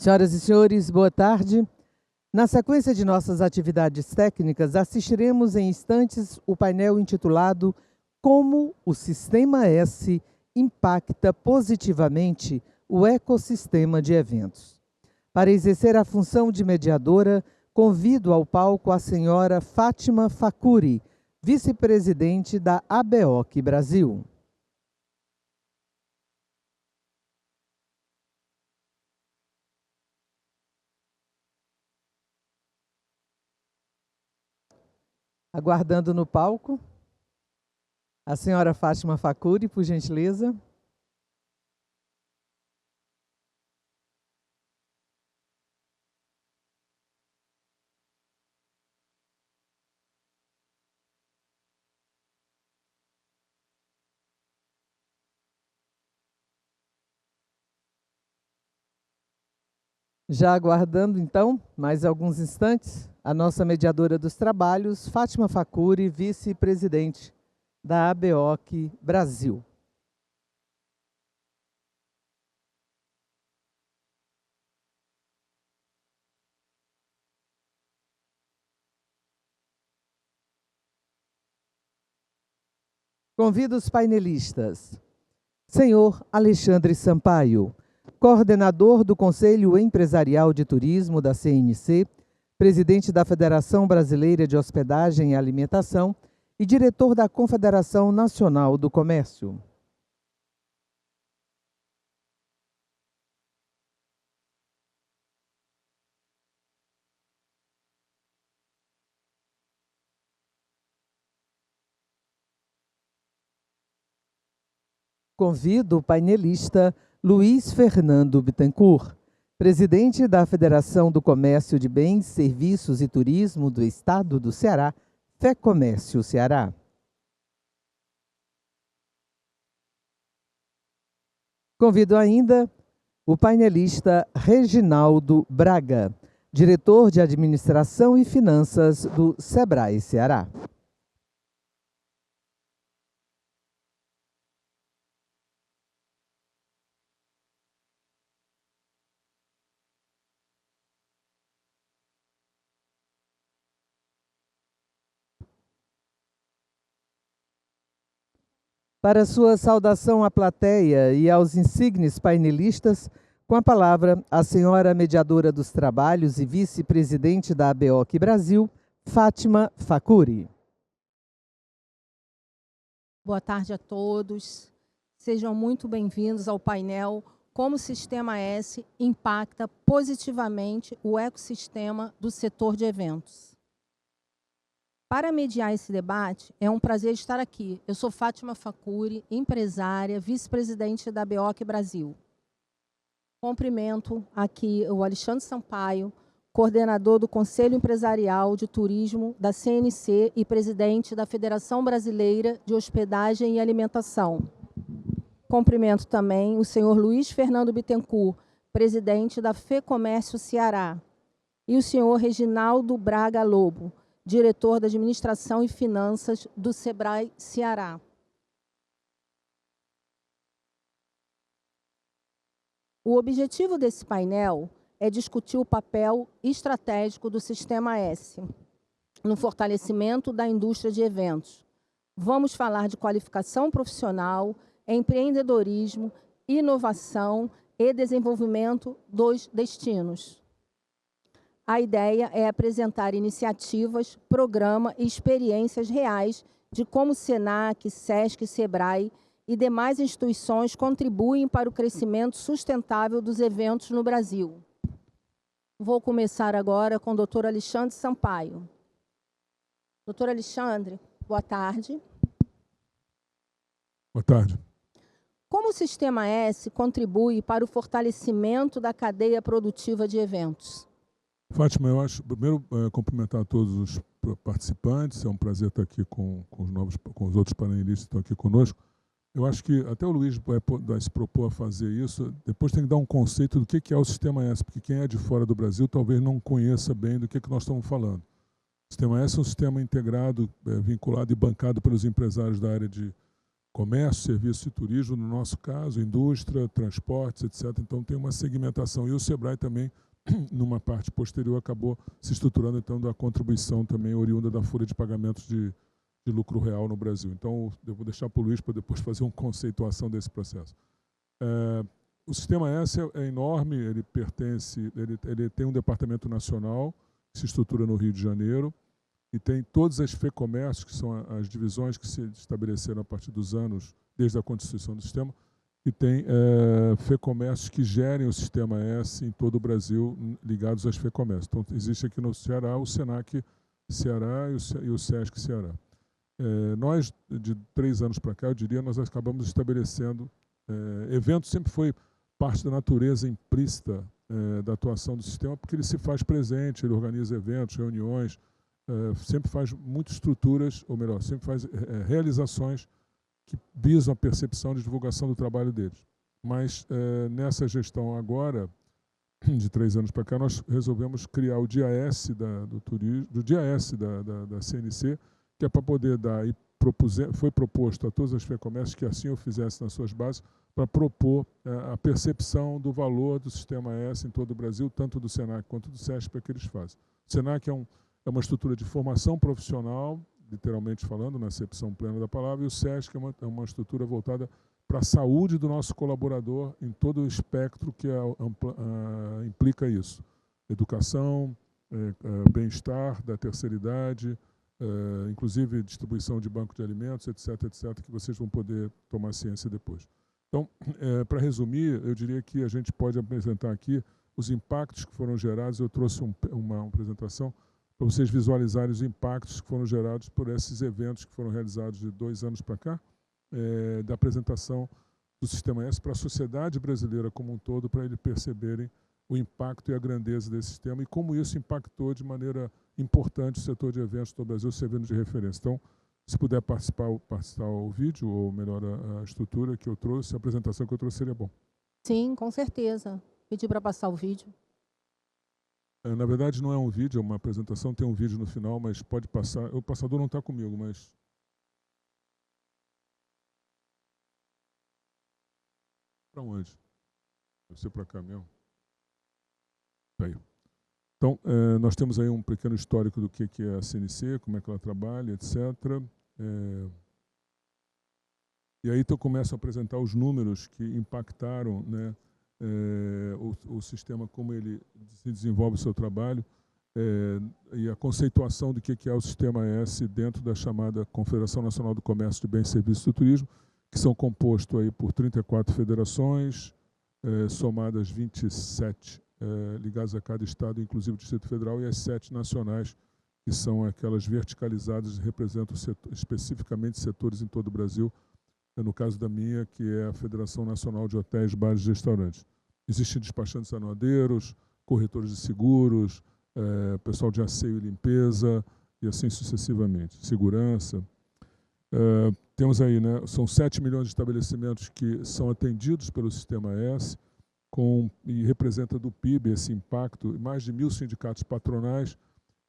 Senhoras e senhores, boa tarde. Na sequência de nossas atividades técnicas, assistiremos em instantes o painel intitulado Como o Sistema S impacta positivamente o ecossistema de eventos. Para exercer a função de mediadora, convido ao palco a senhora Fátima Facuri, vice-presidente da ABEOC Brasil. Aguardando no palco, a senhora Fátima Facuri, por gentileza. Já aguardando, então, mais alguns instantes, a nossa mediadora dos trabalhos, Fátima Facuri, vice-presidente da ABEOC Brasil. Convido os painelistas. Senhor Alexandre Sampaio, coordenador do Conselho Empresarial de Turismo da CNC, presidente da Federação Brasileira de Hospedagem e Alimentação e diretor da Confederação Nacional do Comércio. Convido o painelista Luiz Fernando Bittencourt, presidente da Federação do Comércio de Bens, Serviços e Turismo do Estado do Ceará, FEComércio Ceará. Convido ainda o painelista Reginaldo Braga, diretor de Administração e Finanças do Sebrae Ceará. Para sua saudação à plateia e aos insignes painelistas, com a palavra a senhora mediadora dos trabalhos e vice-presidente da ABEOC Brasil, Fátima Facuri. Boa tarde a todos. Sejam muito bem-vindos ao painel Como o Sistema S impacta positivamente o ecossistema do setor de eventos. Para mediar esse debate, é um prazer estar aqui. Eu sou Fátima Facuri, empresária, vice-presidente da ABEOC Brasil. Cumprimento aqui o Alexandre Sampaio, coordenador do Conselho Empresarial de Turismo da CNC e presidente da Federação Brasileira de Hospedagem e Alimentação. Cumprimento também o senhor Luiz Fernando Bittencourt, presidente da FEComércio Ceará, e o senhor Reginaldo Braga Lobo, diretor da Administração e Finanças do Sebrae Ceará. O objetivo desse painel é discutir o papel estratégico do Sistema S no fortalecimento da indústria de eventos. Vamos falar de qualificação profissional, empreendedorismo, inovação e desenvolvimento dos destinos. A ideia é apresentar iniciativas, programa e experiências reais de como o SENAC, SESC, SEBRAE e demais instituições contribuem para o crescimento sustentável dos eventos no Brasil. Vou começar agora com o doutor Alexandre Sampaio. Doutor Alexandre, boa tarde. Boa tarde. Como o Sistema S contribui para o fortalecimento da cadeia produtiva de eventos? Fátima, eu acho, primeiro, cumprimentar todos os participantes, é um prazer estar aqui com os outros painelistas que estão aqui conosco. Eu acho que até o Luiz vai se propor a fazer isso, depois tem que dar um conceito do que é o Sistema S, porque quem é de fora do Brasil talvez não conheça bem do que nós estamos falando. O Sistema S é um sistema integrado, vinculado e bancado pelos empresários da área de comércio, serviços e turismo, no nosso caso, indústria, transportes, etc. Então tem uma segmentação. E o SEBRAE também, numa parte posterior, acabou se estruturando, então, da contribuição também oriunda da folha de pagamentos de lucro real no Brasil. Então, eu vou deixar para o Luiz para depois fazer uma conceituação desse processo. O Sistema S é enorme, ele tem um departamento nacional que se estrutura no Rio de Janeiro e tem todas as FEComércios, que são as divisões que se estabeleceram a partir dos anos, desde a constituição do sistema, e tem FEComércios que gerem o Sistema S em todo o Brasil, ligados às FEComércios. Então, existe aqui no Ceará o SENAC Ceará e o SESC Ceará. Nós, de 3 anos para cá, eu diria, nós acabamos estabelecendo eventos, sempre foi parte da natureza implícita da atuação do sistema, porque ele se faz presente, ele organiza eventos, reuniões, sempre faz muitas estruturas, ou melhor, sempre faz realizações que visam a percepção de divulgação do trabalho deles. Mas nessa gestão agora, de 3 anos para cá, nós resolvemos criar o Dia S do turismo, do Dia S da CNC, que é para poder dar, e foi proposto a todas as FEComércios que assim o fizessem nas suas bases, para propor a percepção do valor do Sistema S em todo o Brasil, tanto do SENAC quanto do SESC, para que eles façam. O SENAC é uma estrutura de formação profissional, literalmente falando, na acepção plena da palavra, e o SESC é uma estrutura voltada para a saúde do nosso colaborador em todo o espectro que implica isso. Educação, bem-estar da terceira idade, inclusive distribuição de banco de alimentos, etc., etc., que vocês vão poder tomar ciência depois. Então, para resumir, eu diria que a gente pode apresentar aqui os impactos que foram gerados. Eu trouxe uma apresentação para vocês visualizarem os impactos que foram gerados por esses eventos que foram realizados de 2 anos para cá, da apresentação do Sistema S para a sociedade brasileira como um todo, para eles perceberem o impacto e a grandeza desse sistema e como isso impactou de maneira importante o setor de eventos do Brasil, servindo de referência. Então, se puder participar o vídeo, ou melhor, a estrutura que eu trouxe, a apresentação que eu trouxe, seria bom. Sim, com certeza. Pedi para passar o vídeo. Na verdade, não é um vídeo, é uma apresentação, tem um vídeo no final, mas pode passar. O passador não está comigo, mas... Para onde? Deve ser para cá mesmo. Aí. Então, nós temos aí um pequeno histórico do que é a CNC, como é que ela trabalha, etc. E aí eu começo a apresentar os números que impactaram, né, o sistema, como ele se desenvolve o seu trabalho, e a conceituação do que é o Sistema S dentro da chamada Confederação Nacional do Comércio de Bens, Serviços e do Turismo, que são compostos aí por 34 federações, somadas 27 ligadas a cada estado, inclusive o Distrito Federal, e as 7 nacionais, que são aquelas verticalizadas e representam especificamente setores em todo o Brasil. No caso da minha, que é a Federação Nacional de Hotéis, Bares e Restaurantes. Existem despachantes anuadeiros, corretores de seguros, pessoal de asseio e limpeza, e assim sucessivamente, segurança. Temos aí, né, são 7 milhões de estabelecimentos que são atendidos pelo Sistema S, e representa do PIB esse impacto, mais de 1.000 sindicatos patronais,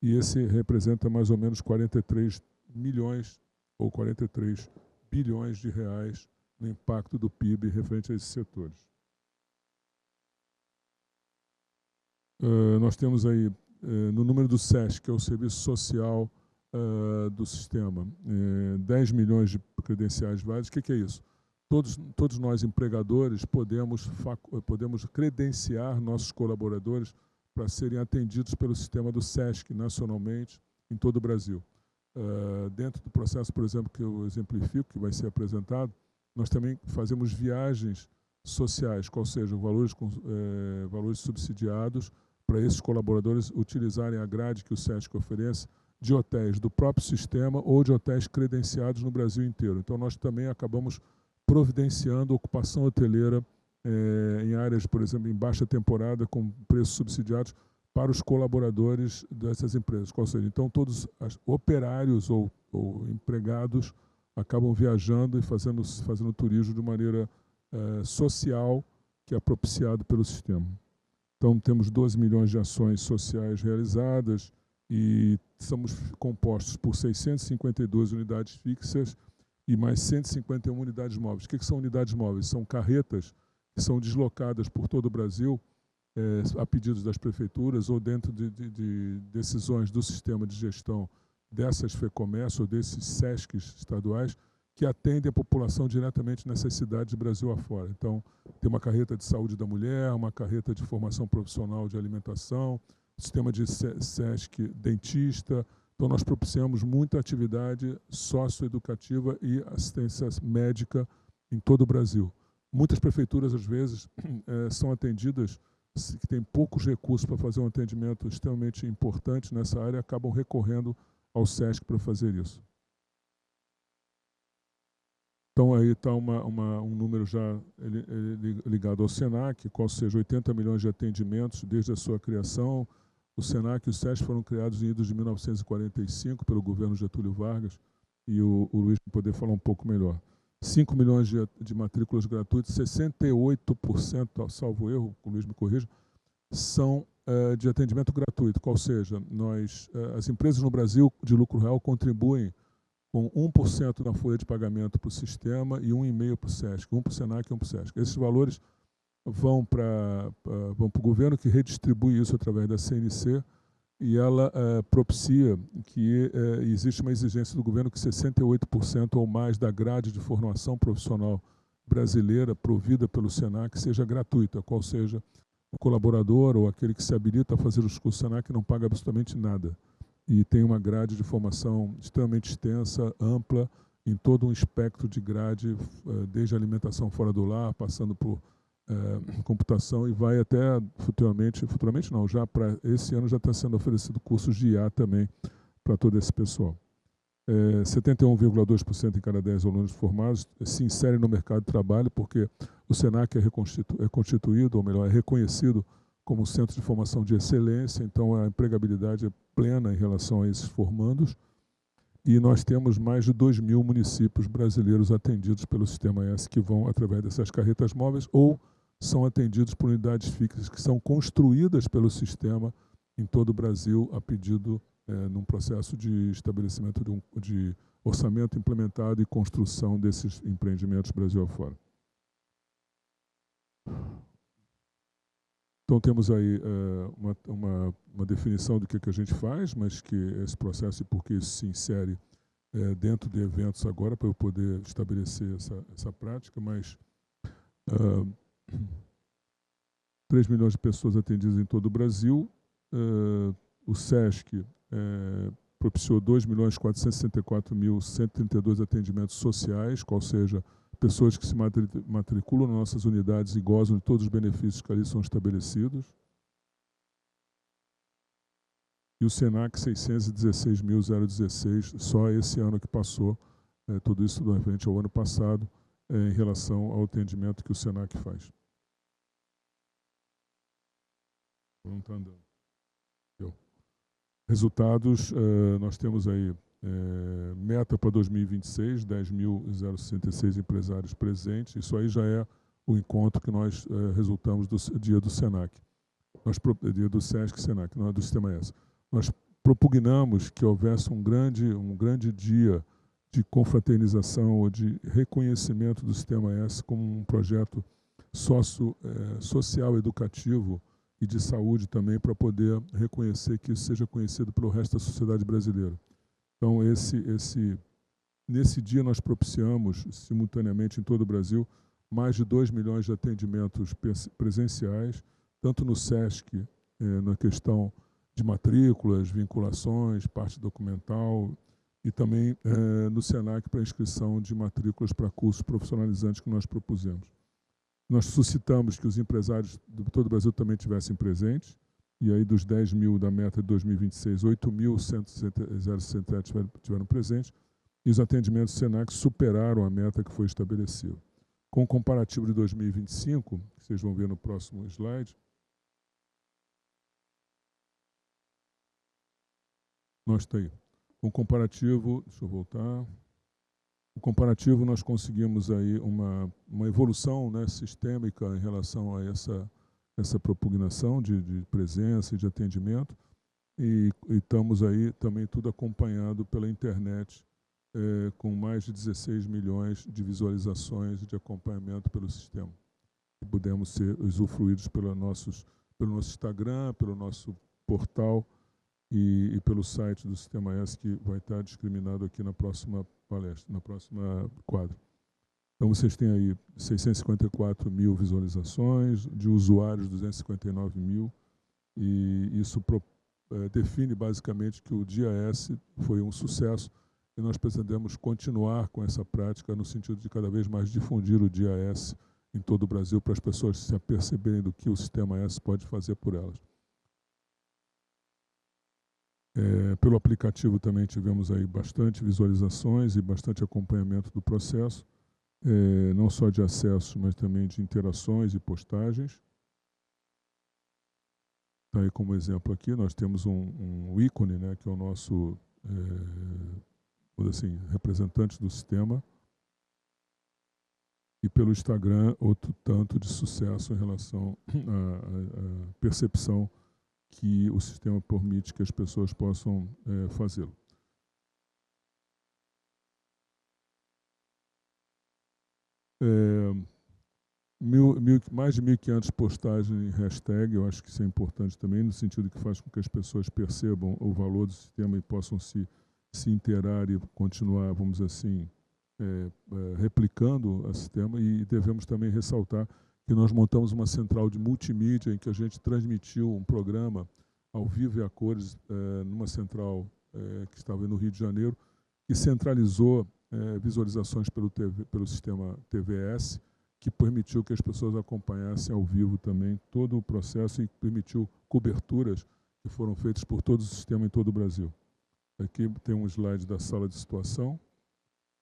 e esse representa mais ou menos 43 milhões ou 43 bilhões de reais no impacto do PIB referente a esses setores. Nós temos aí, no número do SESC, que é o Serviço Social do Sistema, 10 milhões de credenciais válidos. O que é isso? Todos nós, empregadores, podemos credenciar nossos colaboradores para serem atendidos pelo sistema do SESC nacionalmente em todo o Brasil. Dentro do processo, por exemplo, que eu exemplifico, que vai ser apresentado, nós também fazemos viagens sociais, qual seja, valores subsidiados para esses colaboradores utilizarem a grade que o SESC oferece de hotéis do próprio sistema ou de hotéis credenciados no Brasil inteiro. Então, nós também acabamos providenciando ocupação hoteleira em áreas, por exemplo, em baixa temporada, com preços subsidiados, para os colaboradores dessas empresas. Qual seja, então, todos os operários ou empregados acabam viajando e fazendo turismo de maneira social, que é propiciado pelo sistema. Então, temos 12 milhões de ações sociais realizadas e somos compostos por 652 unidades fixas e mais 151 unidades móveis. O que são unidades móveis? São carretas que são deslocadas por todo o Brasil a pedidos das prefeituras ou dentro de decisões do sistema de gestão dessas FEComércio ou desses SESCs estaduais que atendem a população diretamente nessas cidades do Brasil afora. Então, tem uma carreta de saúde da mulher, uma carreta de formação profissional de alimentação, sistema de SESC dentista. Então, nós propiciamos muita atividade socioeducativa e assistência médica em todo o Brasil. Muitas prefeituras, às vezes, são atendidas, que têm poucos recursos para fazer um atendimento extremamente importante nessa área, acabam recorrendo ao SESC para fazer isso. Então, aí está um número já ligado ao SENAC, qual seja 80 milhões de atendimentos desde a sua criação. O SENAC e o SESC foram criados em idos de 1945 pelo governo Getúlio Vargas, e o Luiz vai poder falar um pouco melhor. 5 milhões de matrículas gratuitas, 68%, salvo erro, o Luiz me corrija, são de atendimento gratuito, qual seja, as empresas no Brasil de lucro real contribuem com 1% na folha de pagamento para o sistema e 1,5% para o SESC, 1% para o SENAC e 1% para o SESC. Esses valores vão para o governo, que redistribui isso através da CNC, e ela propicia que existe uma exigência do governo que 68% ou mais da grade de formação profissional brasileira provida pelo SENAC seja gratuita, qual seja o colaborador ou aquele que se habilita a fazer os cursos SENAC não paga absolutamente nada. E tem uma grade de formação extremamente extensa, ampla, em todo um espectro de grade, desde a alimentação fora do lar, passando por computação, e vai até futuramente não, já para esse ano já está sendo oferecido cursos de IA também para todo esse pessoal. 71,2% em cada 10 alunos formados se inserem no mercado de trabalho, porque o SENAC é constituído, ou melhor, é reconhecido como centro de formação de excelência, então a empregabilidade é plena em relação a esses formandos, e nós temos mais de 2.000 municípios brasileiros atendidos pelo Sistema S, que vão através dessas carretas móveis ou são atendidos por unidades fixas que são construídas pelo sistema em todo o Brasil a pedido num processo de estabelecimento de orçamento implementado e construção desses empreendimentos Brasil afora. Então temos aí uma definição do que a gente faz, mas que esse processo e por que isso se insere dentro de eventos agora, para eu poder estabelecer essa prática, mas 3 milhões de pessoas atendidas em todo o Brasil. O SESC propiciou 2.464.132 atendimentos sociais, qual seja, pessoas que se matriculam nas nossas unidades e gozam de todos os benefícios que ali são estabelecidos. E o SENAC, 616.016, só esse ano que passou, tudo isso referente ao ano passado, em relação ao atendimento que o SENAC faz. Não está andando. Resultados, nós temos aí meta para 2026, 10.066 empresários presentes. Isso aí já é o encontro que nós resultamos do dia do SENAC. Dia do SESC SENAC, não é do Sistema S. Nós propugnamos que houvesse um grande dia de confraternização ou de reconhecimento do Sistema S como um projeto social educativo e de saúde também, para poder reconhecer que isso seja conhecido pelo resto da sociedade brasileira. Então, nesse dia nós propiciamos, simultaneamente em todo o Brasil, mais de 2 milhões de atendimentos presenciais, tanto no SESC, na questão de matrículas, vinculações, parte documental, e também no SENAC para inscrição de matrículas para cursos profissionalizantes que nós propusemos. Nós suscitamos que os empresários de todo o Brasil também estivessem presentes, e aí dos 10 mil da meta de 2026, 8.167 tiveram presentes, e os atendimentos SENAC superaram a meta que foi estabelecida. Com o comparativo de 2025, que vocês vão ver no próximo slide, nós está aí. Com o comparativo, deixa eu voltar. O comparativo, nós conseguimos aí uma evolução, né, sistêmica em relação a essa propugnação de presença e de atendimento, e estamos aí também tudo acompanhado pela internet, com mais de 16 milhões de visualizações e de acompanhamento pelo sistema. E pudemos ser usufruídos pelo nosso Instagram, pelo nosso portal e pelo site do Sistema S, que vai estar discriminado aqui na próxima palestra, na próxima quadra. Então, vocês têm aí 654 mil visualizações, de usuários 259 mil, e isso define basicamente que o Dia S foi um sucesso e nós pretendemos continuar com essa prática no sentido de cada vez mais difundir o Dia S em todo o Brasil para as pessoas se aperceberem do que o Sistema S pode fazer por elas. Pelo aplicativo também tivemos aí bastante visualizações e bastante acompanhamento do processo, não só de acesso, mas também de interações e postagens. Tá aí como exemplo aqui, nós temos um ícone, né, que é o nosso assim, representante do sistema, e pelo Instagram outro tanto de sucesso em relação à percepção que o sistema permite que as pessoas possam fazê-lo. Mais de 1.500 postagens em hashtag, eu acho que isso é importante também, no sentido que faz com que as pessoas percebam o valor do sistema e possam se inteirar e continuar, vamos dizer assim, replicando o sistema. E devemos também ressaltar que nós montamos uma central de multimídia em que a gente transmitiu um programa ao vivo e a cores numa central que estava no Rio de Janeiro, que centralizou visualizações pelo sistema TVS, que permitiu que as pessoas acompanhassem ao vivo também todo o processo e permitiu coberturas que foram feitas por todo o sistema em todo o Brasil. Aqui tem um slide da sala de situação,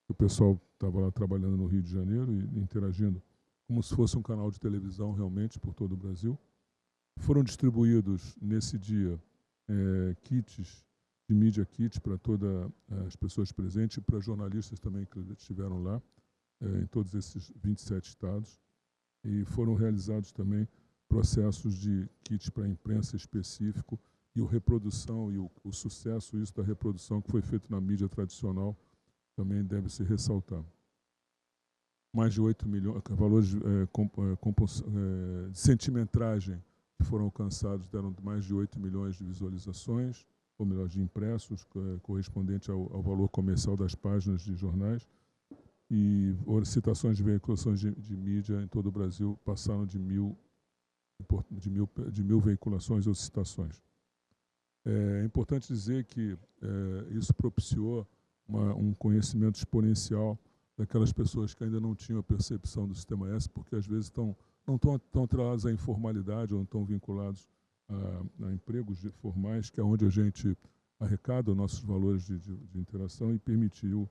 o pessoal estava lá trabalhando no Rio de Janeiro e interagindo como se fosse um canal de televisão realmente por todo o Brasil. Foram distribuídos nesse dia kits de mídia kits para todas as pessoas presentes e para jornalistas também que estiveram lá, em todos esses 27 estados. E foram realizados também processos de kits para a imprensa específico e a reprodução e o sucesso isso da reprodução que foi feito na mídia tradicional também deve se ressaltar. Mais de 8 milhões, valores de centimetragem que foram alcançados deram mais de 8 milhões de visualizações, ou melhor, de impressos, correspondente ao valor comercial das páginas de jornais, e citações de veiculações de mídia em todo o Brasil passaram de mil veiculações ou citações. É importante dizer que isso propiciou um conhecimento exponencial daquelas pessoas que ainda não tinham a percepção do Sistema S, porque às vezes não estão atrelados à informalidade ou não estão vinculados a empregos formais, que é onde a gente arrecada os nossos valores de interação e permitiu,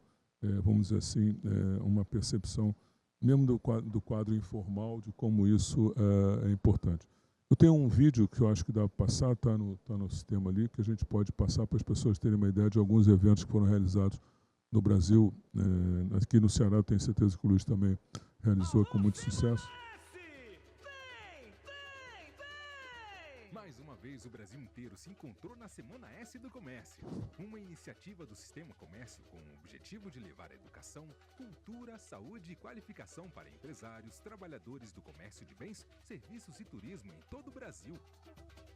vamos dizer assim, uma percepção mesmo do quadro informal de como isso é importante. Eu tenho um vídeo que eu acho que dá para passar, está no sistema ali, que a gente pode passar para as pessoas terem uma ideia de alguns eventos que foram realizados no Brasil. Aqui no Ceará, eu tenho certeza que o Luiz também realizou com muito sucesso. Mais uma vez, o Brasil inteiro se encontrou na Semana S do Comércio, uma iniciativa do Sistema Comércio com o objetivo de levar a educação, cultura, saúde e qualificação para empresários, trabalhadores do comércio de bens, serviços e turismo em todo o Brasil.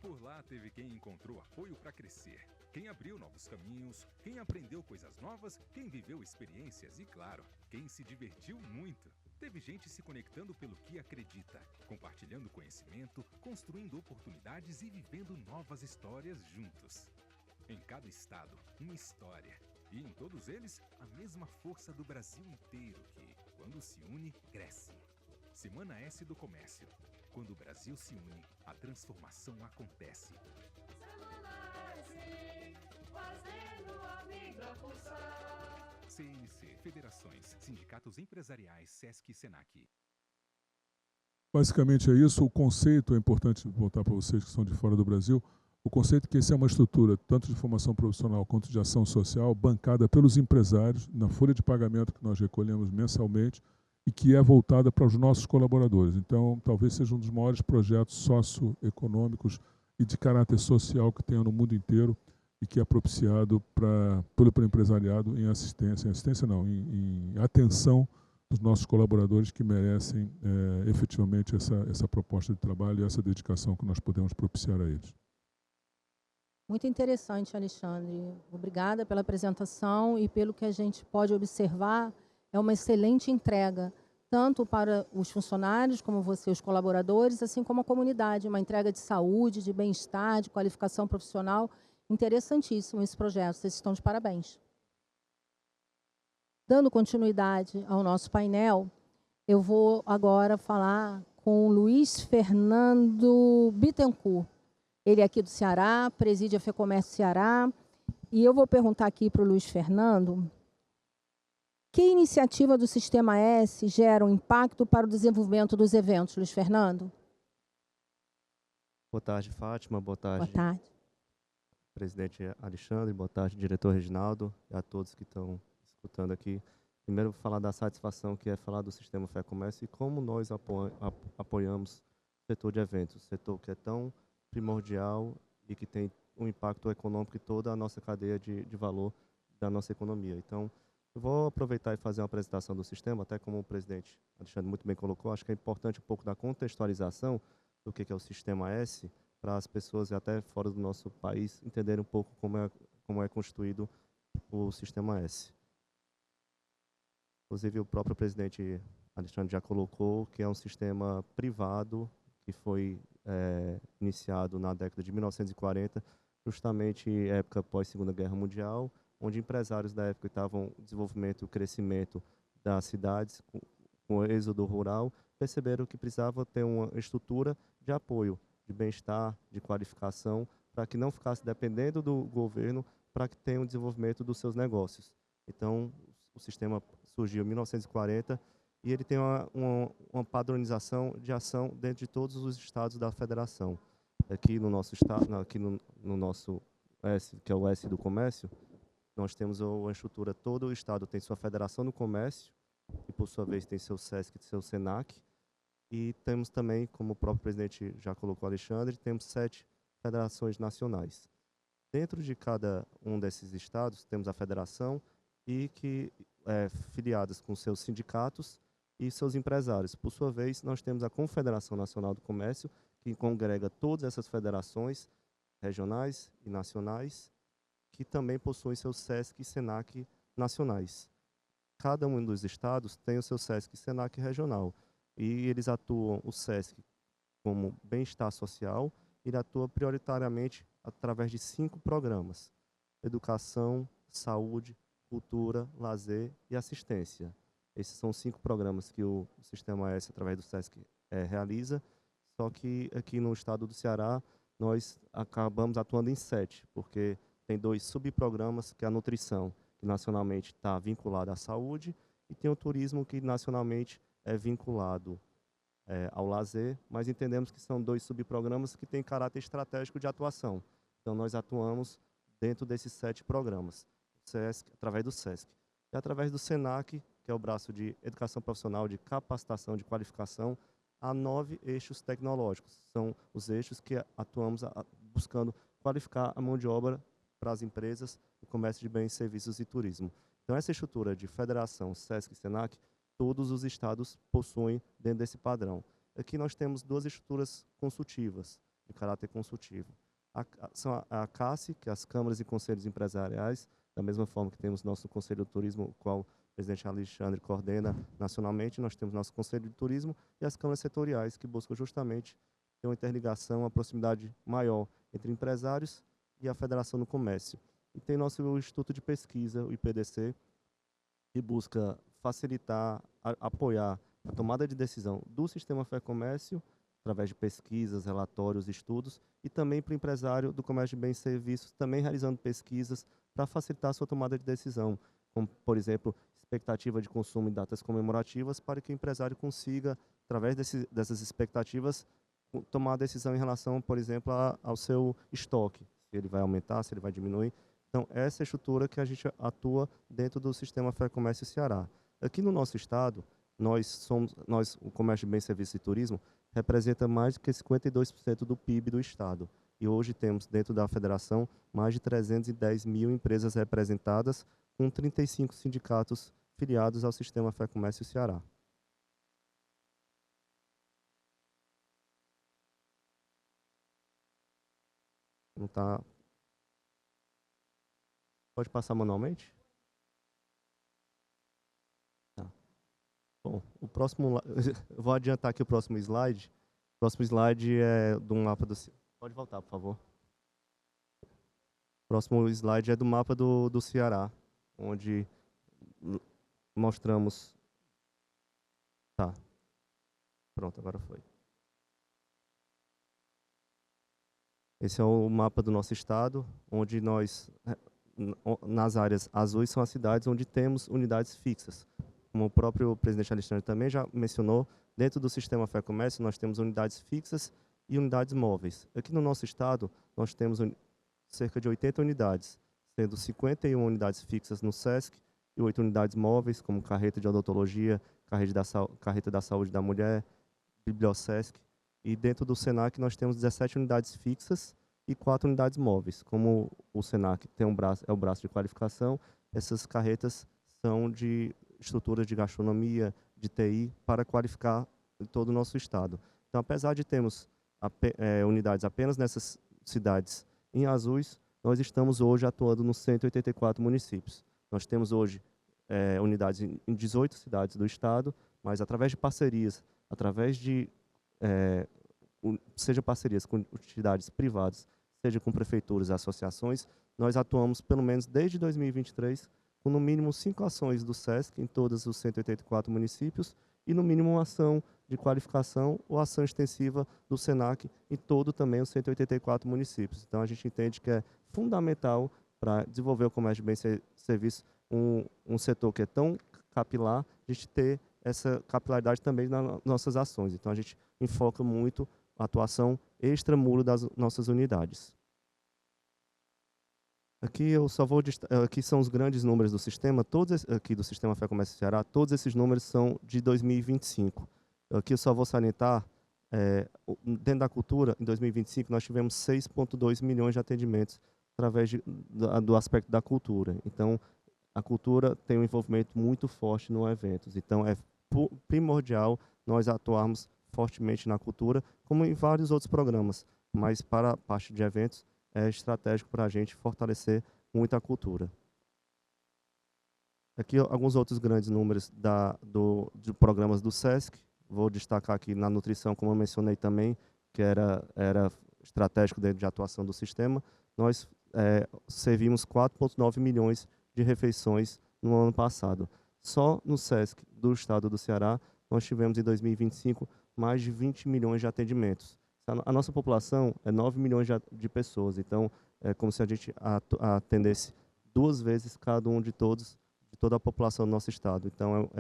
Por lá teve quem encontrou apoio para crescer, quem abriu novos caminhos, quem aprendeu coisas novas, quem viveu experiências e, claro, quem se divertiu muito. Teve gente se conectando pelo que acredita, compartilhando conhecimento, construindo oportunidades e vivendo novas histórias juntos. Em cada estado, uma história. E em todos eles, a mesma força do Brasil inteiro que, quando se une, cresce. Semana S do Comércio. Quando o Brasil se une, a transformação acontece. Semana S, fazendo a vibra pulsar. CNC, Federações, Sindicatos Empresariais, Sesc e Senac. Basicamente é isso. O conceito, é importante voltar para vocês que são de fora do Brasil, o conceito é que essa é uma estrutura tanto de formação profissional quanto de ação social, bancada pelos empresários, na folha de pagamento que nós recolhemos mensalmente, e que é voltada para os nossos colaboradores. Então, talvez seja um dos maiores projetos socioeconômicos e de caráter social que tenha no mundo inteiro, e que é propiciado pelo empresariado em assistência não, em atenção dos nossos colaboradores que merecem efetivamente essa proposta de trabalho e essa dedicação que nós podemos propiciar a eles. Muito interessante, Alexandre. Obrigada pela apresentação e pelo que a gente pode observar, é uma excelente entrega, tanto para os funcionários, como você, os colaboradores, assim como a comunidade, uma entrega de saúde, de bem-estar, de qualificação profissional. Interessantíssimo esse projeto, vocês estão de parabéns. Dando continuidade ao nosso painel, eu vou agora falar com o Luiz Fernando Bittencourt. Ele é aqui do Ceará, preside a FEComércio Ceará, e eu vou perguntar aqui para o Luiz Fernando, que iniciativa do Sistema S gera um impacto para o desenvolvimento dos eventos, Luiz Fernando? Boa tarde, Fátima. Boa Boa tarde, tarde. presidente Alexandre. Boa tarde, diretor Reginaldo, e a todos que estão escutando aqui. Primeiro, vou falar da satisfação que é falar do Sistema FEComércio e como nós apoiamos o setor de eventos, setor que é tão primordial e que tem um impacto econômico em toda a nossa cadeia de valor da nossa economia. Então, eu vou aproveitar e fazer uma apresentação do sistema, até como o presidente Alexandre muito bem colocou, acho que é importante um pouco da contextualização do que é o Sistema S, para as pessoas até fora do nosso país entenderem um pouco como é constituído o Sistema S. Inclusive, o próprio presidente Alexandre já colocou que é um sistema privado que foi iniciado na década de 1940, justamente época pós-Segunda Guerra Mundial, onde empresários da época estavam no desenvolvimento e o crescimento das cidades, com o êxodo rural, perceberam que precisava ter uma estrutura de apoio, de bem-estar, de qualificação, para que não ficasse dependendo do governo, para que tenha um desenvolvimento dos seus negócios. Então, o sistema surgiu em 1940 e ele tem uma padronização de ação dentro de todos os estados da federação. Aqui no nosso estado, aqui no nosso S, que é o S do comércio, nós temos a estrutura, todo o estado tem sua federação no comércio, e por sua vez tem seu SESC e seu SENAC, e temos também, como o próprio presidente já colocou, Alexandre, temos 7 federações nacionais. Dentro de cada um desses estados, temos a federação e que filiadas com seus sindicatos e seus empresários. Por sua vez, nós temos a Confederação Nacional do Comércio, que congrega todas essas federações regionais e nacionais, que também possuem seus SESC e SENAC nacionais. Cada um dos estados tem o seu SESC e SENAC regional. E eles atuam, o SESC, como bem-estar social, ele atua prioritariamente através de 5 programas: educação, saúde, cultura, lazer e assistência. Esses são 5 programas que o Sistema S, através do SESC, realiza, só que aqui no estado do Ceará, nós acabamos atuando em 7, porque tem 2 subprogramas, que é a nutrição, que nacionalmente está vinculada à saúde, e tem o turismo, que nacionalmente é vinculado ao lazer, mas entendemos que são 2 subprogramas que têm caráter estratégico de atuação. Então, nós atuamos dentro desses 7 programas, através do SESC. E através do SENAC, que é o braço de educação profissional, de capacitação, de qualificação, há 9 eixos tecnológicos. São os eixos que atuamos buscando qualificar a mão de obra para as empresas do comércio de bens, serviços e turismo. Então, essa estrutura de federação, SESC e SENAC, todos os estados possuem dentro desse padrão. Aqui nós temos 2 estruturas consultivas, de caráter consultivo. São a CACE, que é as Câmaras e Conselhos Empresariais, da mesma forma que temos nosso Conselho de Turismo, o qual o presidente Alexandre coordena nacionalmente, nós temos nosso Conselho de Turismo e as câmaras setoriais, que buscam justamente ter uma interligação, uma proximidade maior entre empresários e a Federação do Comércio. E tem nosso Instituto de Pesquisa, o IPDC, que busca facilitar, apoiar a tomada de decisão do Sistema FEComércio, através de pesquisas, relatórios, estudos, e também para o empresário do comércio de bens e serviços, também realizando pesquisas para facilitar a sua tomada de decisão, como, por exemplo, expectativa de consumo em datas comemorativas, para que o empresário consiga, através dessas expectativas, tomar a decisão em relação, por exemplo, ao seu estoque, se ele vai aumentar, se ele vai diminuir. Então, essa é a estrutura que a gente atua dentro do Sistema FEComércio Ceará. Aqui no nosso estado, o comércio de bens, serviços e turismo representa mais do que 52% do PIB do estado. E hoje temos, dentro da federação, mais de 310 mil empresas representadas, com 35 sindicatos filiados ao Sistema Fé Comércio Ceará. Não tá... Pode passar manualmente? Tá. Bom, o próximo... Eu vou adiantar aqui o próximo slide. O próximo slide é do mapa do... Pode voltar, por favor. O próximo slide é do mapa do Ceará, onde mostramos... Tá. Pronto, agora foi. Esse é o mapa do nosso estado, onde nós, nas áreas azuis, são as cidades onde temos unidades fixas. Como o próprio presidente Alexandre também já mencionou, dentro do Sistema Fé Comércio nós temos unidades fixas e unidades móveis. Aqui no nosso estado, nós temos cerca de 80 unidades, sendo 51 unidades fixas no SESC e 8 unidades móveis, como carreta de odontologia, carreta da saúde da mulher, Bibliosesc. E dentro do SENAC nós temos 17 unidades fixas e 4 unidades móveis. Como o SENAC tem é o braço de qualificação, essas carretas são de estruturas de gastronomia, de TI, para qualificar todo o nosso estado. Então, apesar de termos unidades apenas nessas cidades em azuis, nós estamos hoje atuando nos 184 municípios. Nós temos hoje unidades em 18 cidades do estado, mas através de parcerias, através de seja parcerias com entidades privadas, seja com prefeituras e associações, nós atuamos pelo menos desde 2023 com no mínimo 5 ações do SESC em todos os 184 municípios e no mínimo uma ação de qualificação ou ação extensiva do SENAC em todo também os 184 municípios. Então a gente entende que é fundamental para desenvolver o comércio de bens e serviços, um setor que é tão capilar, a gente ter essa capilaridade também nas nossas ações. Então a gente enfoca muito a atuação extramuro das nossas unidades. Aqui eu só vou aqui são os grandes números do sistema, todos aqui do Sistema Fé Comércio Ceará, todos esses números são de 2025. Aqui eu só vou salientar, dentro da cultura, em 2025 nós tivemos 6,2 milhões de atendimentos através do aspecto da cultura. Então, a cultura tem um envolvimento muito forte no eventos. Então, é primordial nós atuarmos fortemente na cultura, como em vários outros programas, mas para a parte de eventos é estratégico para a gente fortalecer muito a cultura. Aqui alguns outros grandes números de programas do SESC. Vou destacar aqui na nutrição, como eu mencionei também, que era estratégico dentro de atuação do sistema. Nós servimos 4,9 milhões de refeições no ano passado. Só no SESC do estado do Ceará, nós tivemos em 2025 mais de 20 milhões de atendimentos. A nossa população é 9 milhões de pessoas, então é como se a gente atendesse 2 vezes cada um de toda a população do nosso estado. Então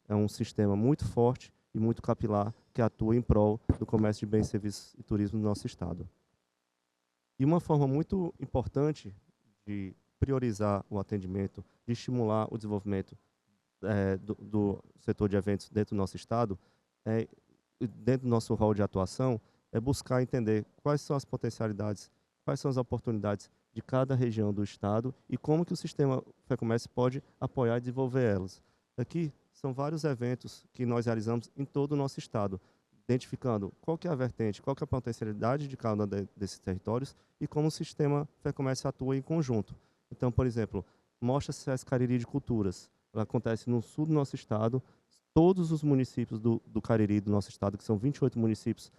é um sistema muito forte e muito capilar que atua em prol do comércio de bens, serviços e turismo do nosso estado. E uma forma muito importante de priorizar o atendimento, de estimular o desenvolvimento do setor de eventos dentro do nosso estado, dentro do nosso rol de atuação, é buscar entender quais são as potencialidades, quais são as oportunidades de cada região do estado e como que o sistema Fé Comércio pode apoiar e desenvolver elas. Aqui são vários eventos que nós realizamos em todo o nosso estado, identificando qual que é a vertente, qual que é a potencialidade de cada um desses territórios e como o sistema Fé Comércio atua em conjunto. Então, por exemplo, Mostra SESC Cariri de Culturas. Ela acontece no sul do nosso estado. Todos os municípios do Cariri do nosso estado, que são 28 municípios,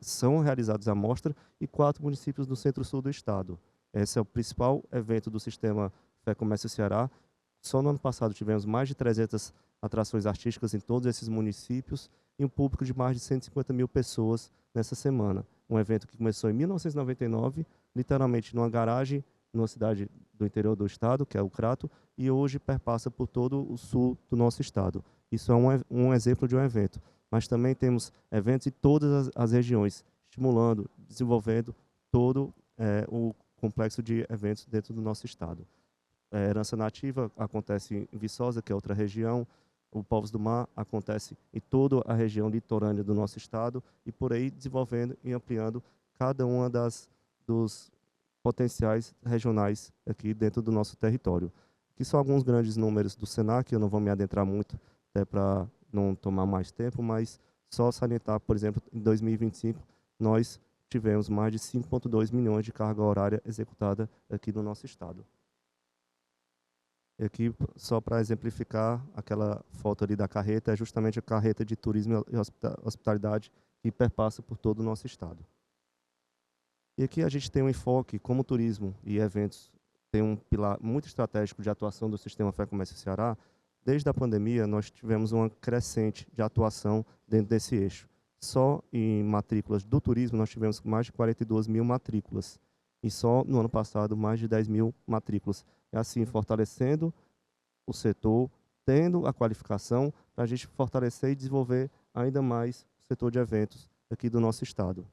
são realizados a mostra e 4 municípios do centro-sul do estado. Esse é o principal evento do sistema Fé Comércio Ceará. Só no ano passado tivemos mais de 300 atrações artísticas em todos esses municípios e um público de mais de 150 mil pessoas nessa semana. Um evento que começou em 1999, literalmente numa garagem, numa cidade do interior do estado, que é o Crato, e hoje perpassa por todo o sul do nosso estado. Isso é um exemplo de um evento. Mas também temos eventos em todas as regiões, estimulando, desenvolvendo todo o complexo de eventos dentro do nosso estado. A Herança Nativa acontece em Viçosa, que é outra região. O Povos do Mar acontece em toda a região litorânea do nosso estado e por aí desenvolvendo e ampliando cada uma dos potenciais regionais aqui dentro do nosso território. Aqui são alguns grandes números do SENAC, eu não vou me adentrar muito, até para não tomar mais tempo, mas só salientar, por exemplo, em 2025, nós tivemos mais de 5,2 milhões de carga horária executada aqui no nosso estado. E aqui, só para exemplificar, aquela foto ali da carreta é justamente a carreta de turismo e hospitalidade que perpassa por todo o nosso estado. E aqui a gente tem um enfoque, como turismo e eventos tem um pilar muito estratégico de atuação do Sistema Fé Comércio Ceará. Desde a pandemia, nós tivemos uma crescente de atuação dentro desse eixo. Só em matrículas do turismo, nós tivemos mais de 42 mil matrículas. E só no ano passado, mais de 10 mil matrículas. E assim, fortalecendo o setor, tendo a qualificação para a gente fortalecer e desenvolver ainda mais o setor de eventos aqui do nosso estado.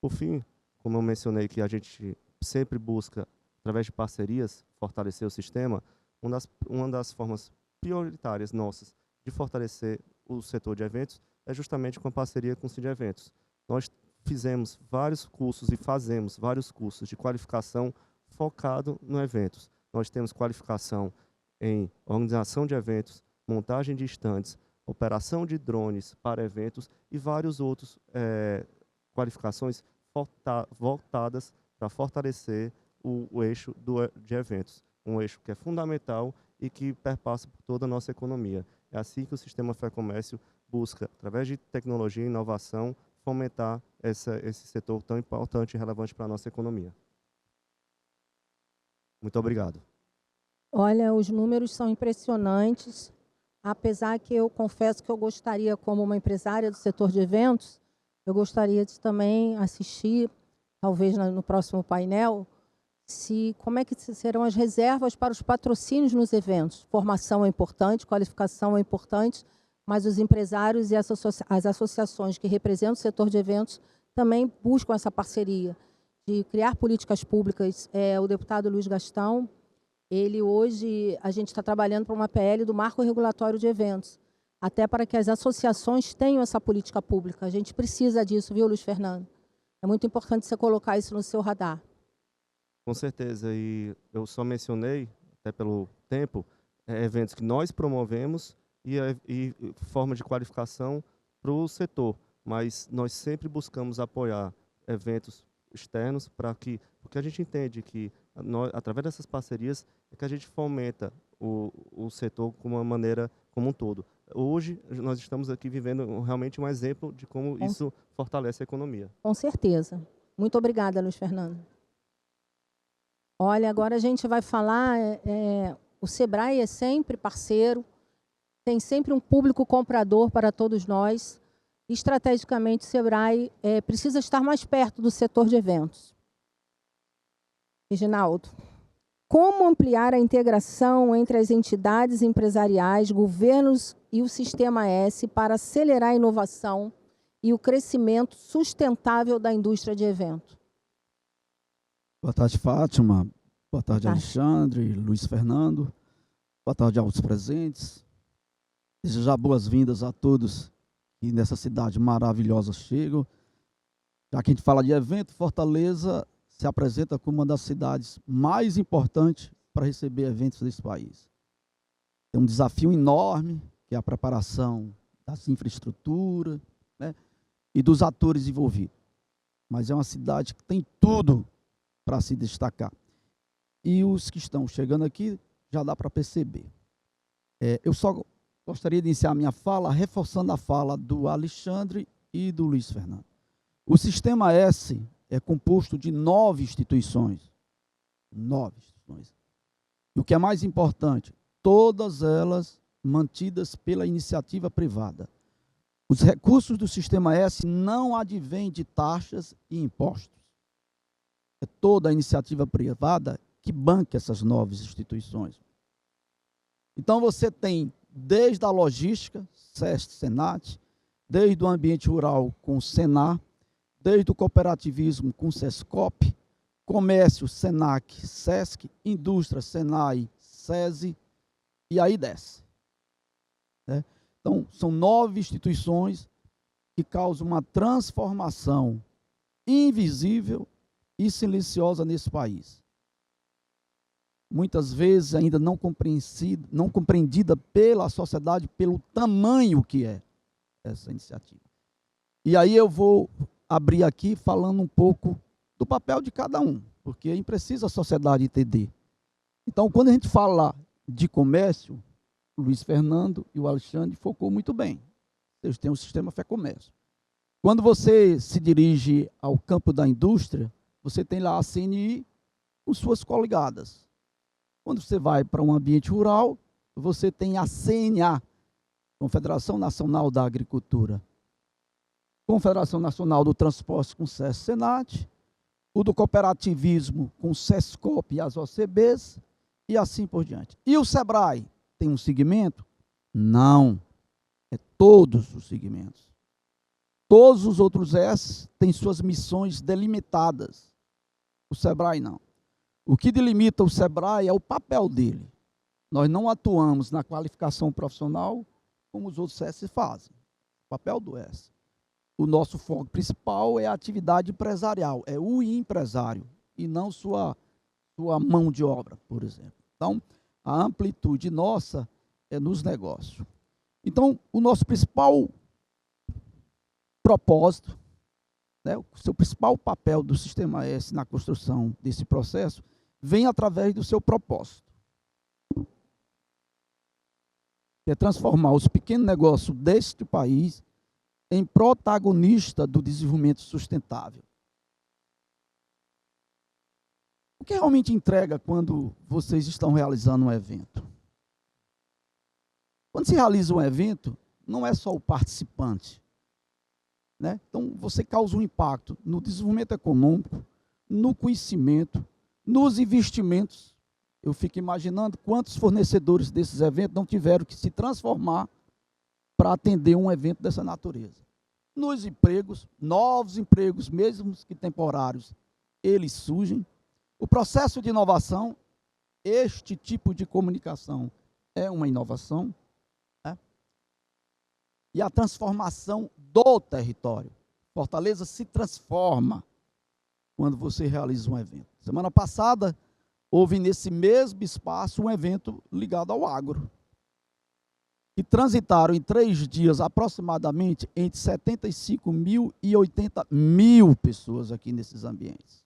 Por fim, como eu mencionei que a gente sempre busca, através de parcerias, fortalecer o sistema, uma das formas prioritárias nossas de fortalecer o setor de eventos é justamente com a parceria com o Cid Eventos. Nós fizemos vários cursos e fazemos vários cursos de qualificação focado no eventos. Nós temos qualificação em organização de eventos, montagem de estandes, operação de drones para eventos e vários outros qualificações voltadas para fortalecer o eixo de eventos, um eixo que é fundamental e que perpassa por toda a nossa economia. É assim que o Sistema Fé Comércio busca, através de tecnologia e inovação, fomentar esse setor tão importante e relevante para a nossa economia. Muito obrigado. Olha, os números são impressionantes, apesar que eu confesso que eu gostaria, como uma empresária do setor de eventos, eu gostaria de também assistir, talvez no próximo painel, como é que serão as reservas para os patrocínios nos eventos. Formação é importante, qualificação é importante, mas os empresários e as associações que representam o setor de eventos também buscam essa parceria de criar políticas públicas. O deputado Luiz Gastão, a gente está trabalhando para uma PL do Marco Regulatório de Eventos, até para que as associações tenham essa política pública. A gente precisa disso, viu, Luiz Fernando? É muito importante você colocar isso no seu radar. Com certeza, e eu só mencionei, até pelo tempo, eventos que nós promovemos e forma de qualificação para o setor, mas nós sempre buscamos apoiar eventos externos porque a gente entende que através dessas parcerias é que a gente fomenta o setor como uma maneira como um todo. Hoje nós estamos aqui vivendo realmente um exemplo de como isso fortalece a economia. Com certeza. Muito obrigada, Luiz Fernando. Olha, agora a gente vai falar, o Sebrae é sempre parceiro, tem sempre um público comprador para todos nós. Estrategicamente, o Sebrae precisa estar mais perto do setor de eventos. Reginaldo, como ampliar a integração entre as entidades empresariais, governos e o Sistema S para acelerar a inovação e o crescimento sustentável da indústria de eventos? Boa tarde, Fátima. Boa tarde, Alexandre, Luiz Fernando. Boa tarde aos presentes. Desejar boas-vindas a todos que nessa cidade maravilhosa chegam. Já que a gente fala de evento, Fortaleza se apresenta como uma das cidades mais importantes para receber eventos desse país. Tem um desafio enorme, que é a preparação das infraestruturas, né, e dos atores envolvidos. Mas é uma cidade que tem tudo para se destacar. E os que estão chegando aqui, já dá para perceber. Eu só gostaria de iniciar a minha fala reforçando a fala do Alexandre e do Luiz Fernando. O Sistema S é composto de 9 instituições. 9 instituições. E o que é mais importante, todas elas mantidas pela iniciativa privada. Os recursos do Sistema S não advêm de taxas e impostos. É toda a iniciativa privada que banca essas 9 instituições. Então, você tem desde a logística, SESC, SENAT, desde o ambiente rural com o SENAR, desde o cooperativismo com o SESCOP, comércio, SENAC, SESC, indústria, SENAI, SESI, e aí desce. Né? Então, são 9 instituições que causam uma transformação invisível e silenciosa nesse país. Muitas vezes ainda não compreendida pela sociedade, pelo tamanho que é essa iniciativa. E aí eu vou abrir aqui falando um pouco do papel de cada um, porque precisa a sociedade entender. Então, quando a gente fala de comércio, o Luiz Fernando e o Alexandre focou muito bem. Eles têm um sistema Fé Comércio. Quando você se dirige ao campo da indústria, você tem lá a CNI com suas coligadas. Quando você vai para um ambiente rural, você tem a CNA, Confederação Nacional da Agricultura, Confederação Nacional do Transporte com SESC-Senat, o do cooperativismo com o SESCOP e as OCBs, e assim por diante. E o SEBRAE tem um segmento? Não, é todos os segmentos. Todos os outros S têm suas missões delimitadas. O SEBRAE não. O que delimita o SEBRAE é o papel dele. Nós não atuamos na qualificação profissional como os outros S fazem. O papel do S. O nosso foco principal é a atividade empresarial, é o empresário, e não sua mão de obra, por exemplo. Então, a amplitude nossa é nos negócios. Então, o nosso principal propósito, né, o seu principal papel do Sistema S na construção desse processo, vem através do seu propósito. Que é transformar os pequenos negócios deste país em protagonista do desenvolvimento sustentável. O que realmente entrega quando vocês estão realizando um evento? Quando se realiza um evento, não é só o participante, né? Então, você causa um impacto no desenvolvimento econômico, no conhecimento, nos investimentos. Eu fico imaginando quantos fornecedores desses eventos não tiveram que se transformar para atender um evento dessa natureza. Nos empregos, novos empregos, mesmo que temporários, eles surgem. O processo de inovação, este tipo de comunicação é uma inovação, né? E a transformação do território. Fortaleza se transforma quando você realiza um evento. Semana passada, houve nesse mesmo espaço um evento ligado ao agro. E transitaram em 3 dias aproximadamente entre 75 mil e 80 mil pessoas aqui nesses ambientes.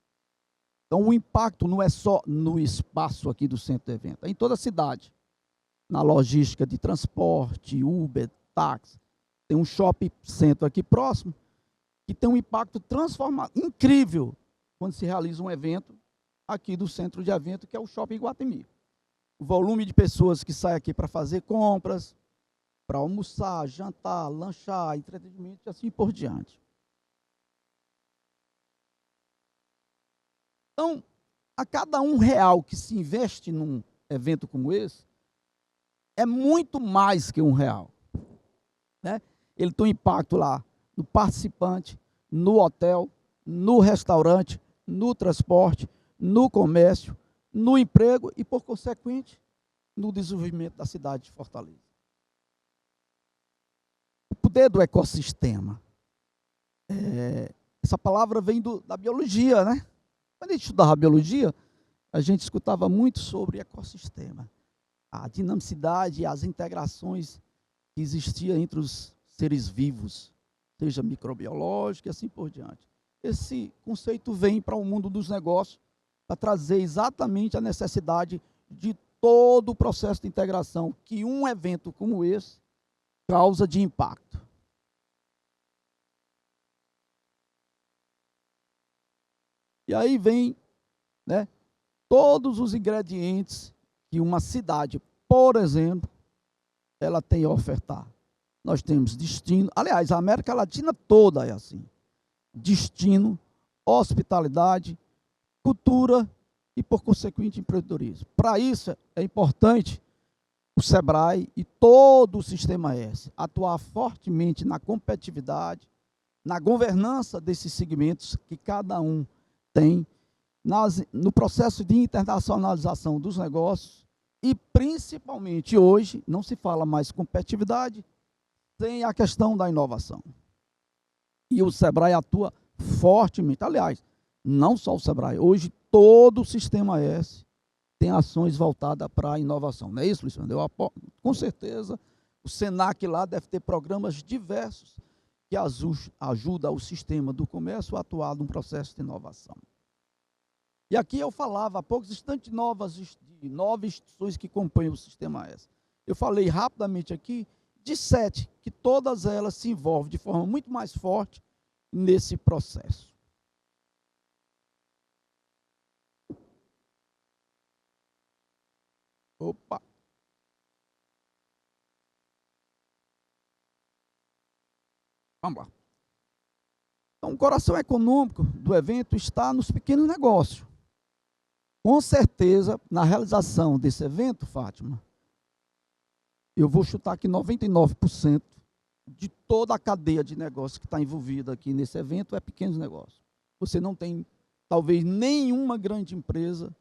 Então, o impacto não é só no espaço aqui do centro do evento, é em toda a cidade. Na logística de transporte, Uber, táxi. Tem um shopping centro aqui próximo, que tem um impacto transformador, incrível, quando se realiza um evento aqui do centro de evento, que é o Shopping Iguatemi. O volume de pessoas que saem aqui para fazer compras, para almoçar, jantar, lanchar, entretenimento e assim por diante. Então, a cada R$1 que se investe num evento como esse, é muito mais que R$1, né? Ele tem um impacto lá no participante, no hotel, no restaurante, no transporte, no comércio, no emprego e, por consequente, no desenvolvimento da cidade de Fortaleza. O poder do ecossistema. Essa palavra vem da biologia, né? Quando a gente estudava biologia, a gente escutava muito sobre ecossistema. A dinamicidade e as integrações que existiam entre os seres vivos, seja microbiológico e assim por diante. Esse conceito vem para o mundo dos negócios para trazer exatamente a necessidade de todo o processo de integração que um evento como esse causa de impacto. E aí vem, né, todos os ingredientes que uma cidade, por exemplo, ela tem a ofertar. Nós temos destino, aliás, a América Latina toda é assim. Destino, hospitalidade, cultura e, por consequente, empreendedorismo. Para isso, é importante o SEBRAE e todo o Sistema S atuar fortemente na competitividade, na governança desses segmentos que cada um tem, no processo de internacionalização dos negócios e, principalmente, hoje, não se fala mais competitividade, tem a questão da inovação. E o SEBRAE atua fortemente. Aliás, não só o Sebrae, hoje todo o Sistema S tem ações voltadas para a inovação. Não é isso, Luiz Fernando? Com certeza, o SENAC lá deve ter programas diversos que ajudam o sistema do comércio a atuar num processo de inovação. E aqui eu falava há poucos instantes de 9 instituições que compõem o Sistema S. Eu falei rapidamente aqui de 7, que todas elas se envolvem de forma muito mais forte nesse processo. Opa! Vamos lá. Então, o coração econômico do evento está nos pequenos negócios. Com certeza, na realização desse evento, Fátima, eu vou chutar que 99% de toda a cadeia de negócios que está envolvida aqui nesse evento é pequenos negócios. Você não tem, talvez, nenhuma grande empresa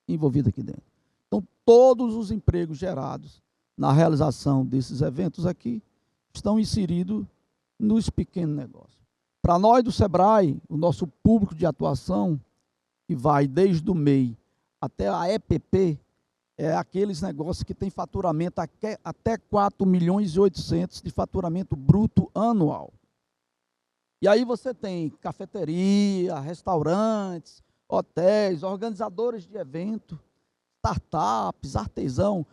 envolvida aqui dentro. Então, todos os empregos gerados na realização desses eventos aqui estão inseridos nos pequenos negócios. Para nós do Sebrae, o nosso público de atuação, que vai desde o MEI até a EPP, é aqueles negócios que têm faturamento até 4 milhões e 800 de faturamento bruto anual. E aí você tem cafeteria, restaurantes, hotéis, organizadores de evento, startups, artesão,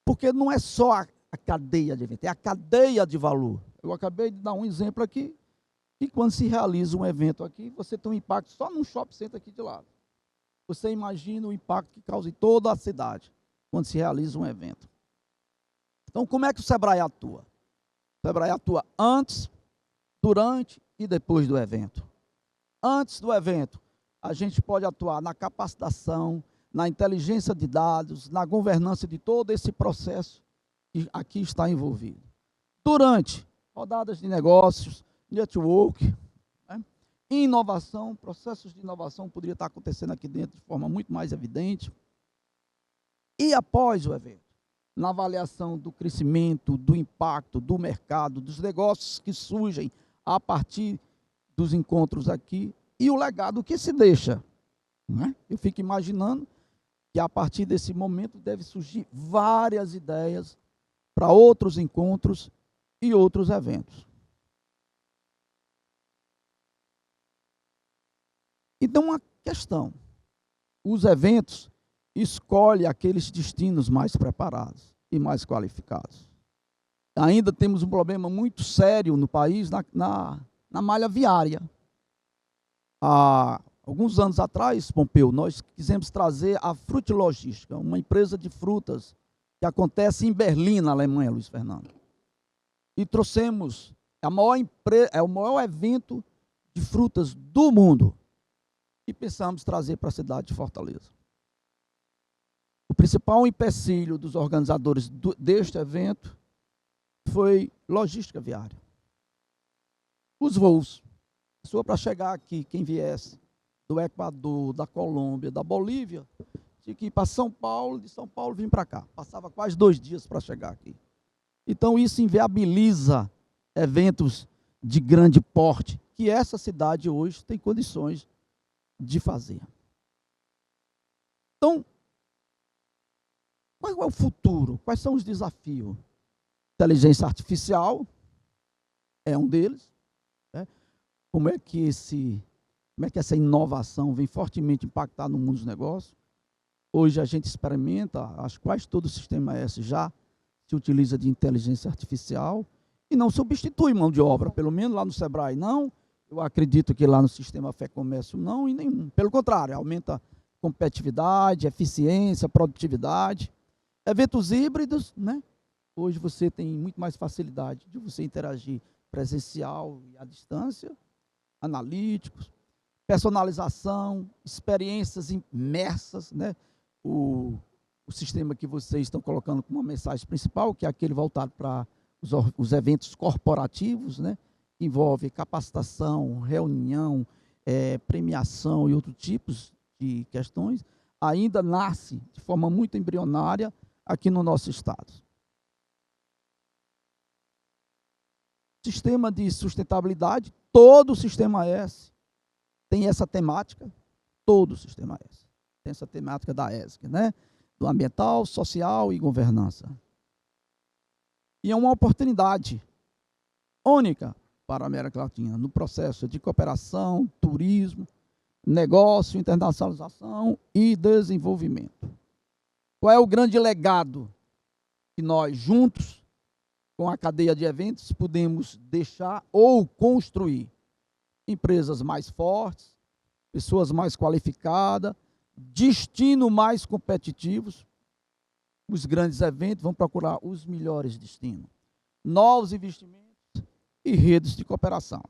porque não é só a cadeia de evento, é a cadeia de valor. Eu acabei de dar um exemplo aqui, que quando se realiza um evento aqui, você tem um impacto só num shopping center aqui de lado. Você imagina o impacto que causa em toda a cidade, quando se realiza um evento. Então, como é que o Sebrae atua? O Sebrae atua antes, durante e depois do evento. Antes do evento, a gente pode atuar na capacitação, na inteligência de dados, na governança de todo esse processo que aqui está envolvido. Durante, rodadas de negócios, network, inovação, processos de inovação poderia estar acontecendo aqui dentro de forma muito mais evidente. E após o evento, na avaliação do crescimento, do impacto, do mercado, dos negócios que surgem a partir dos encontros aqui e o legado que se deixa. Né? Eu fico imaginando que a partir desse momento deve surgir várias ideias para outros encontros e outros eventos. Então, uma questão, os eventos escolhem aqueles destinos mais preparados e mais qualificados. Ainda temos um problema muito sério no país na malha viária. Há alguns anos atrás, Pompeu, nós quisemos trazer a Frutilogística, uma empresa de frutas que acontece em Berlim, na Alemanha, Luiz Fernando. E trouxemos o maior evento de frutas do mundo. E pensamos trazer para a cidade de Fortaleza. O principal empecilho dos organizadores deste evento foi logística viária. Os voos. Pessoa para chegar aqui, quem viesse do Equador, da Colômbia, da Bolívia, tinha que ir para São Paulo, de São Paulo vir para cá. Passava quase 2 dias para chegar aqui. Então isso inviabiliza eventos de grande porte, que essa cidade hoje tem condições de fazer. Então, qual é o futuro? Quais são os desafios? Inteligência artificial é um deles. Né? Como é que essa inovação vem fortemente impactar no mundo dos negócios? Hoje a gente experimenta, quase todo o Sistema S já se utiliza de inteligência artificial e não substitui mão de obra, pelo menos lá no Sebrae não. Eu acredito que lá no Sistema Fé Comércio não, e nenhum. Pelo contrário, aumenta competitividade, eficiência, produtividade. Eventos híbridos, né? Hoje você tem muito mais facilidade de você interagir presencial e à distância, analíticos, personalização, experiências imersas, né? O sistema que vocês estão colocando como uma mensagem principal, que é aquele voltado para os eventos corporativos, né? Envolve capacitação, reunião, premiação e outros tipos de questões, ainda nasce de forma muito embrionária aqui no nosso estado. Sistema de sustentabilidade, todo o Sistema S tem essa temática, todo o Sistema S. Tem essa temática da ESG, né? Do ambiental, social e governança. E é uma oportunidade única para a América Latina no processo de cooperação, turismo, negócio, internacionalização e desenvolvimento. Qual é o grande legado que nós, juntos, com a cadeia de eventos, podemos deixar ou construir? Empresas mais fortes, pessoas mais qualificadas, destino mais competitivos. Os grandes eventos vão procurar os melhores destinos, novos investimentos e redes de cooperação.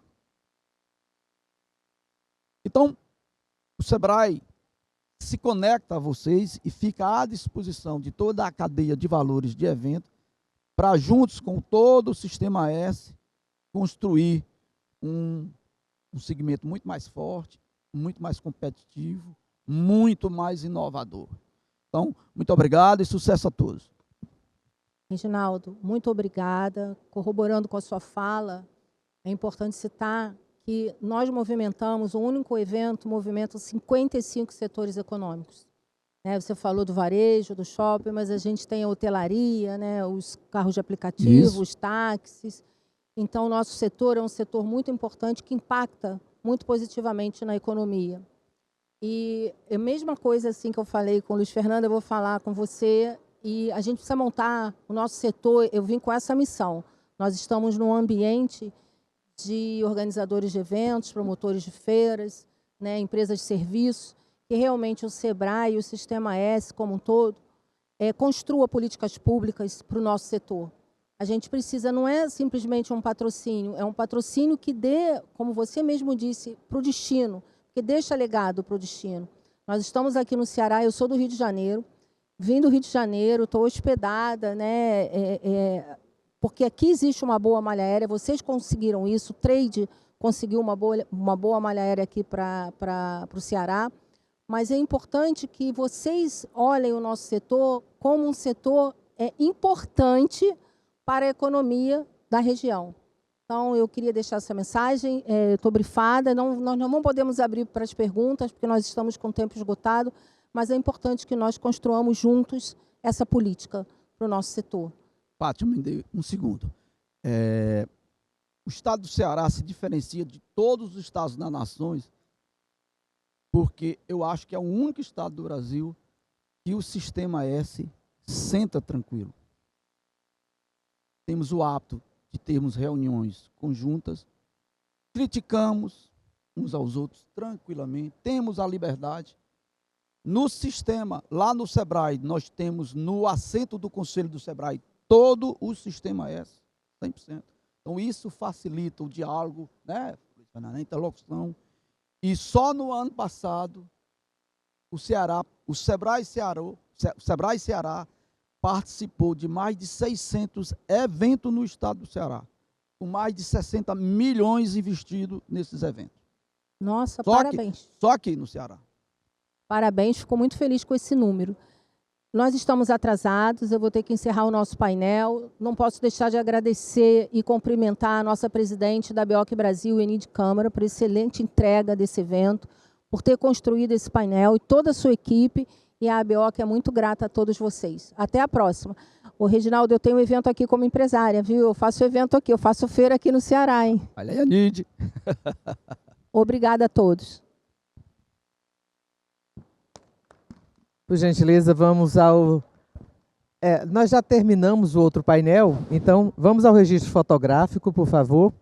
Então, o Sebrae se conecta a vocês e fica à disposição de toda a cadeia de valores de evento para, juntos com todo o Sistema S, construir um segmento muito mais forte, muito mais competitivo, muito mais inovador. Então, muito obrigado e sucesso a todos. Reginaldo, muito obrigada. Corroborando com a sua fala, é importante citar que nós movimentamos, o único evento movimenta 55 setores econômicos. Você falou do varejo, do shopping, mas a gente tem a hotelaria, os carros de aplicativo, os táxis. Então, o nosso setor é um setor muito importante que impacta muito positivamente na economia. E a mesma coisa assim que eu falei com o Luiz Fernando, eu vou falar com você. E a gente precisa montar o nosso setor. Eu vim com essa missão. Nós estamos num ambiente de organizadores de eventos, promotores de feiras, empresas de serviços, que realmente o Sebrae e o Sistema S como um todo construa políticas públicas para o nosso setor. A gente precisa, não é simplesmente um patrocínio, é um patrocínio que dê, como você mesmo disse, para o destino, que deixa legado para o destino. Nós estamos aqui no Ceará, eu sou do Rio de Janeiro, vim do Rio de Janeiro, estou hospedada, porque aqui existe uma boa malha aérea, vocês conseguiram isso, o trade conseguiu uma boa malha aérea aqui para o Ceará, mas é importante que vocês olhem o nosso setor como um setor importante para a economia da região. Então, eu queria deixar essa mensagem, estou brifada, nós não podemos abrir para as perguntas, porque nós estamos com o tempo esgotado, mas é importante que nós construamos juntos essa política para o nosso setor. Fátima, me dê um segundo. O estado do Ceará se diferencia de todos os estados das nações, porque eu acho que é o único estado do Brasil que o Sistema S senta tranquilo. Temos o hábito de termos reuniões conjuntas, criticamos uns aos outros tranquilamente, temos a liberdade. No sistema, lá no Sebrae, nós temos no assento do Conselho do Sebrae todo o Sistema S, 100%. Então, isso facilita o diálogo, a interlocução. E só no ano passado, o Sebrae Ceará participou de mais de 600 eventos no estado do Ceará, com mais de 60 milhões investidos nesses eventos. Nossa, parabéns. Só aqui no Ceará. Parabéns, fico muito feliz com esse número. Nós estamos atrasados, eu vou ter que encerrar o nosso painel. Não posso deixar de agradecer e cumprimentar a nossa presidente da BEOC Brasil, Enide Câmara, por excelente entrega desse evento, por ter construído esse painel e toda a sua equipe. E a BEOC é muito grata a todos vocês. Até a próxima. Ô, Reginaldo, eu tenho um evento aqui como empresária, viu? Eu faço evento aqui, eu faço feira aqui no Ceará, hein? Olha aí, Enide. Obrigada a todos. Por gentileza, vamos ao... nós já terminamos o outro painel, então vamos ao registro fotográfico, por favor.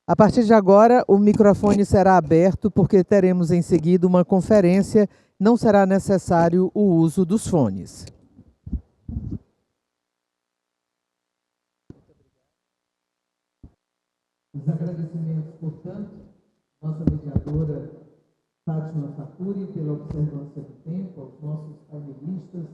A partir de agora, o microfone será aberto, porque teremos em seguida uma conferência, não será necessário o uso dos fones. Os agradecimentos, portanto, nossa mediadora Fátima Facuri, pela observância do tempo, aos nossos painelistas,